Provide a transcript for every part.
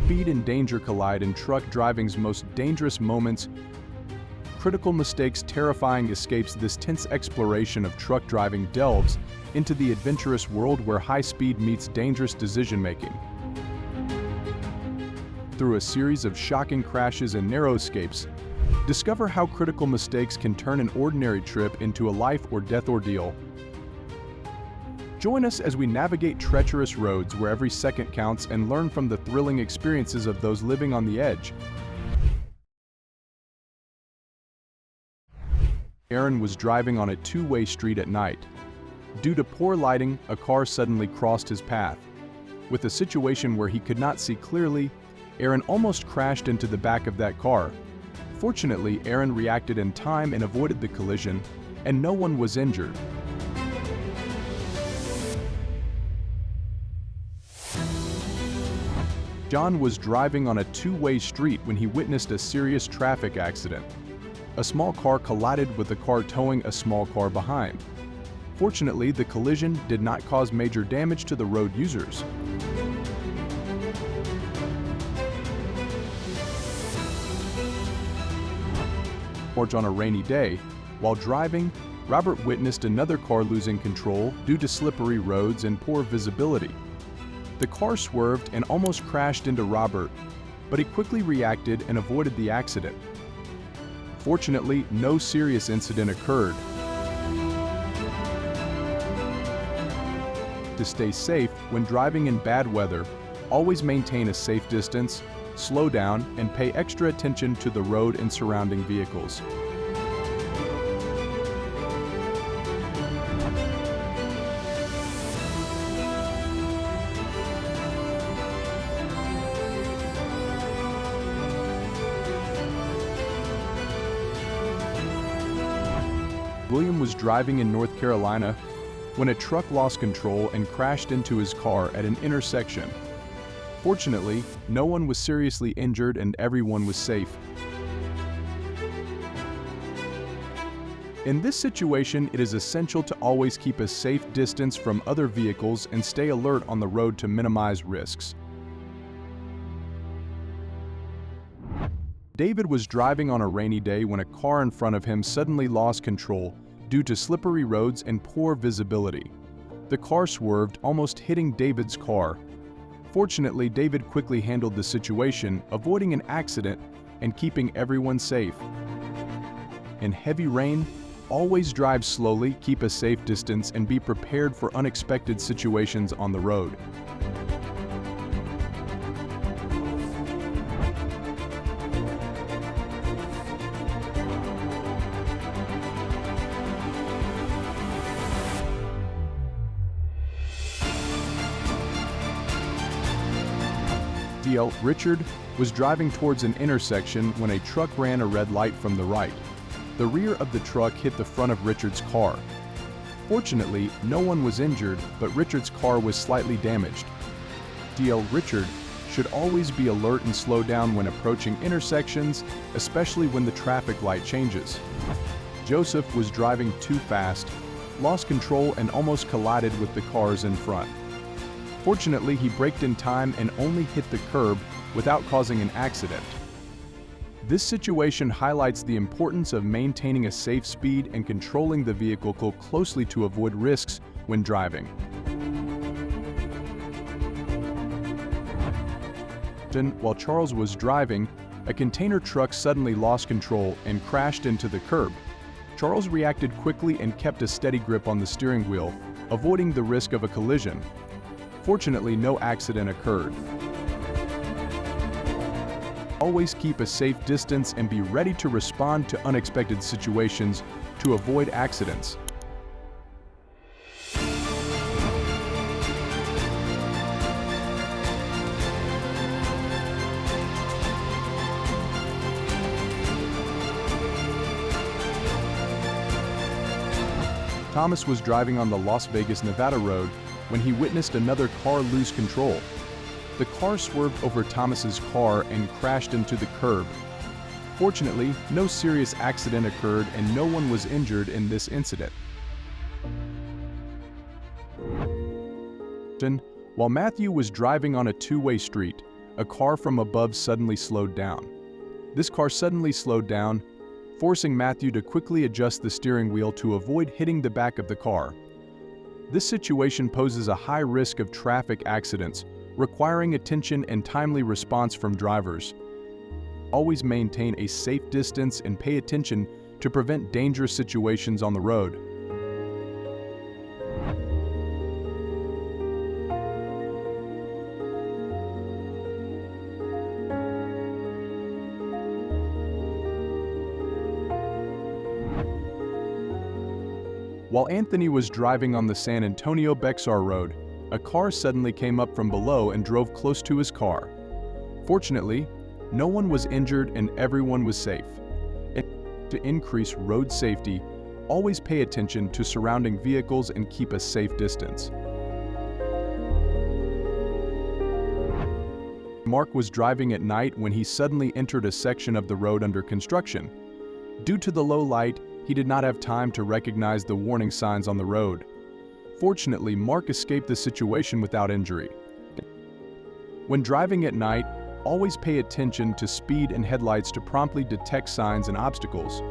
speed and danger collide in truck driving's most dangerous moments. Critical mistakes, terrifying escapes. This tense exploration of truck driving delves into the adventurous world where high speed meets dangerous decision-making. Through a series of shocking crashes and narrow escapes, discover how critical mistakes can turn an ordinary trip into a life or death ordeal. Join us as we navigate treacherous roads where every second counts and learn from the thrilling experiences of those living on the edge. Aaron was driving on a two-way street at night. Due to poor lighting, a car suddenly crossed his path. With a situation where he could not see clearly, Aaron almost crashed into the back of that car. Fortunately, Aaron reacted in time and avoided the collision, and no one was injured. John was driving on a two-way street when he witnessed a serious traffic accident. A small car collided with a car towing a small car behind. Fortunately, the collision did not cause major damage to the road users. On a rainy day, while driving, Robert witnessed another car losing control due to slippery roads and poor visibility. The car swerved and almost crashed into Robert, but he quickly reacted and avoided the accident. Fortunately, no serious incident occurred. To stay safe when driving in bad weather, always maintain a safe distance, slow down, and pay extra attention to the road and surrounding vehicles. William was driving in North Carolina when a truck lost control and crashed into his car at an intersection. Fortunately, no one was seriously injured and everyone was safe. In this situation, it is essential to always keep a safe distance from other vehicles and stay alert on the road to minimize risks. David was driving on a rainy day when a car in front of him suddenly lost control due to slippery roads and poor visibility. The car swerved, almost hitting David's car. Fortunately, David quickly handled the situation, avoiding an accident and keeping everyone safe. In heavy rain, always drive slowly, keep a safe distance, and be prepared for unexpected situations on the road. Richard was driving towards an intersection when a truck ran a red light from the right. The rear of the truck hit the front of Richard's car. Fortunately, no one was injured, but Richard's car was slightly damaged. Richard should always be alert and slow down when approaching intersections, especially when the traffic light changes. Joseph was driving too fast, lost control, and almost collided with the cars in front. Fortunately, he braked in time and only hit the curb without causing an accident. This situation highlights the importance of maintaining a safe speed and controlling the vehicle closely to avoid risks when driving. While Charles was driving, a container truck suddenly lost control and crashed into the curb. Charles reacted quickly and kept a steady grip on the steering wheel, avoiding the risk of a collision. Fortunately, no accident occurred. Always keep a safe distance and be ready to respond to unexpected situations to avoid accidents. Thomas was driving on the Las Vegas, Nevada road when he witnessed another car lose control. The car swerved over Thomas's car and crashed into the curb. Fortunately, no serious accident occurred and no one was injured in this incident. While Matthew was driving on a two-way street, a car from above suddenly slowed down. This car suddenly slowed down, forcing Matthew to quickly adjust the steering wheel to avoid hitting the back of the car. This situation poses a high risk of traffic accidents, requiring attention and timely response from drivers. Always maintain a safe distance and pay attention to prevent dangerous situations on the road. While Anthony was driving on the San Antonio-Bexar Road, a car suddenly came up from below and drove close to his car. Fortunately, no one was injured and everyone was safe. To increase road safety, always pay attention to surrounding vehicles and keep a safe distance. Mark was driving at night when he suddenly entered a section of the road under construction. Due to the low light, he did not have time to recognize the warning signs on the road. Fortunately, Mark escaped the situation without injury. When driving at night, always pay attention to speed and headlights to promptly detect signs and obstacles.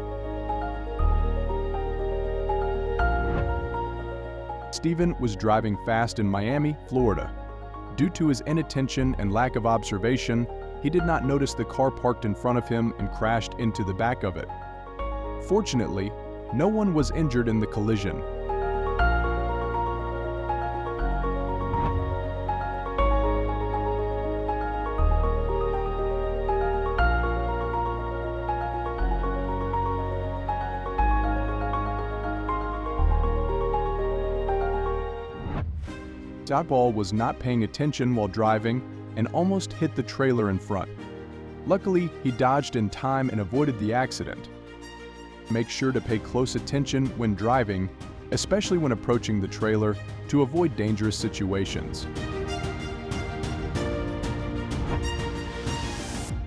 Stephen was driving fast in Miami, Florida. Due to his inattention and lack of observation, he did not notice the car parked in front of him and crashed into the back of it. Fortunately, no one was injured in the collision. Outball was not paying attention while driving and almost hit the trailer in front. Luckily, he dodged in time and avoided the accident. Make sure to pay close attention when driving, especially when approaching the trailer, to avoid dangerous situations.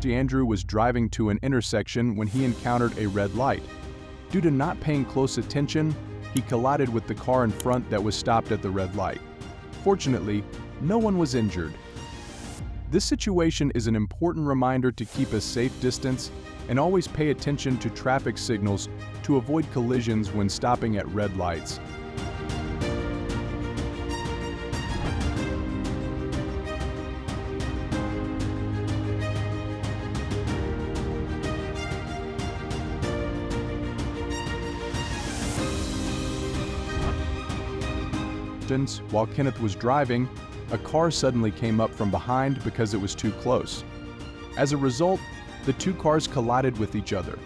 Andrew was driving to an intersection when he encountered a red light. Due to not paying close attention, he collided with the car in front that was stopped at the red light. Fortunately, no one was injured. This situation is an important reminder to keep a safe distance and always pay attention to traffic signals to avoid collisions when stopping at red lights. While Kenneth was driving, a car suddenly came up from behind because it was too close. As a result, the two cars collided with each other.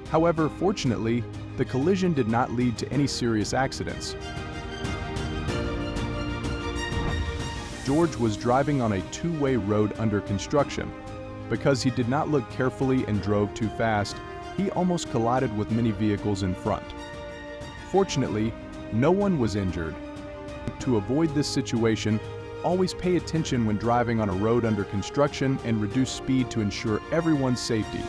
However, fortunately, the collision did not lead to any serious accidents. George was driving on a two-way road under construction. Because he did not look carefully and drove too fast, he almost collided with many vehicles in front. Fortunately, no one was injured. To avoid this situation, always pay attention when driving on a road under construction and reduce speed to ensure everyone's safety.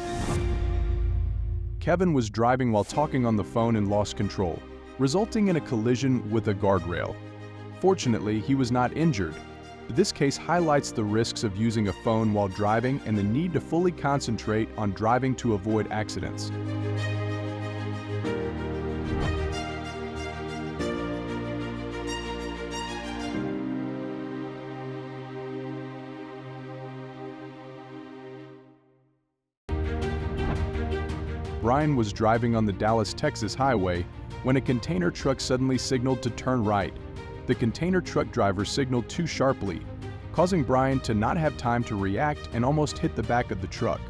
Kevin was driving while talking on the phone and lost control, resulting in a collision with a guardrail. Fortunately, he was not injured. This case highlights the risks of using a phone while driving and the need to fully concentrate on driving to avoid accidents. Brian was driving on the Dallas, Texas highway when a container truck suddenly signaled to turn right. The container truck driver signaled too sharply, causing Brian to not have time to react and almost hit the back of the truck.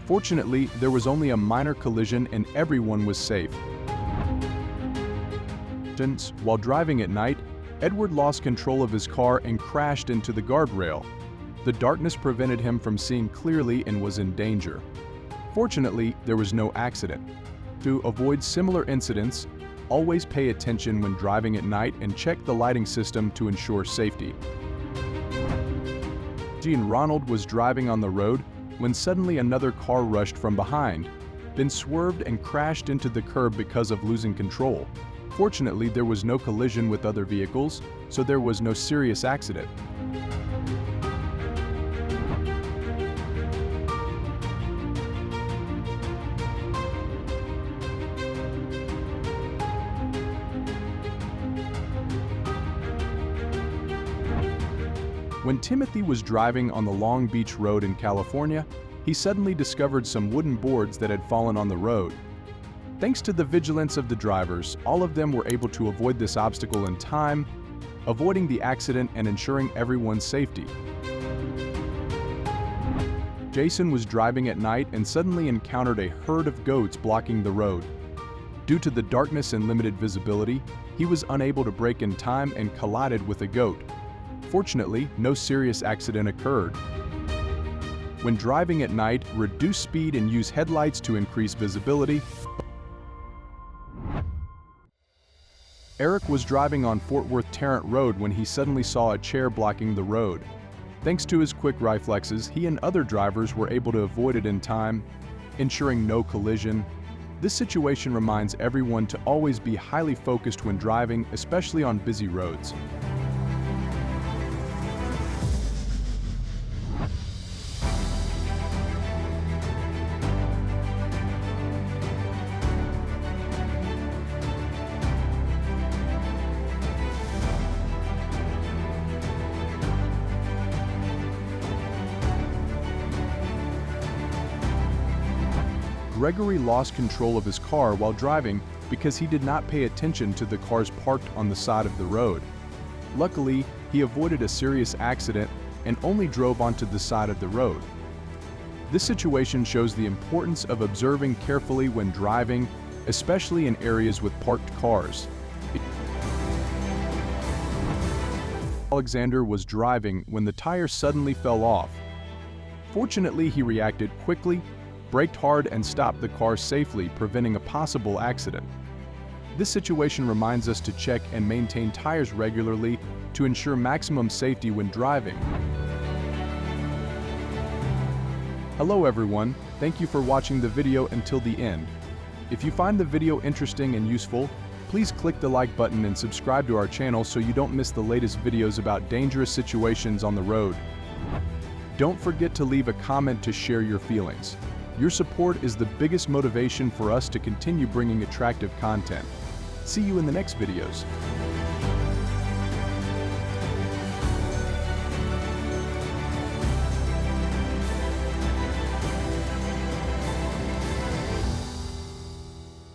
Fortunately, there was only a minor collision and everyone was safe. While driving at night, Edward lost control of his car and crashed into the guardrail. The darkness prevented him from seeing clearly and was in danger. Fortunately, there was no accident. To avoid similar incidents, always pay attention when driving at night and check the lighting system to ensure safety. Ronald was driving on the road when suddenly another car rushed from behind, then swerved and crashed into the curb because of losing control. Fortunately, there was no collision with other vehicles, so there was no serious accident. When Timothy was driving on the Long Beach Road in California, he suddenly discovered some wooden boards that had fallen on the road. Thanks to the vigilance of the drivers, all of them were able to avoid this obstacle in time, avoiding the accident and ensuring everyone's safety. Jason was driving at night and suddenly encountered a herd of goats blocking the road. Due to the darkness and limited visibility, he was unable to brake in time and collided with a goat. Fortunately, no serious accident occurred. When driving at night, reduce speed and use headlights to increase visibility. Eric was driving on Fort Worth Tarrant Road when he suddenly saw a chair blocking the road. Thanks to his quick reflexes, he and other drivers were able to avoid it in time, ensuring no collision. This situation reminds everyone to always be highly focused when driving, especially on busy roads. Gregory lost control of his car while driving because he did not pay attention to the cars parked on the side of the road. Luckily, he avoided a serious accident and only drove onto the side of the road. This situation shows the importance of observing carefully when driving, especially in areas with parked cars. Alexander was driving when the tire suddenly fell off. Fortunately, he reacted quickly, braked hard and stopped the car safely, preventing a possible accident. This situation reminds us to check and maintain tires regularly to ensure maximum safety when driving. Hello everyone, thank you for watching the video until the end. If you find the video interesting and useful, please click the like button and subscribe to our channel so you don't miss the latest videos about dangerous situations on the road. Don't forget to leave a comment to share your feelings. Your support is the biggest motivation for us to continue bringing attractive content. See you in the next videos.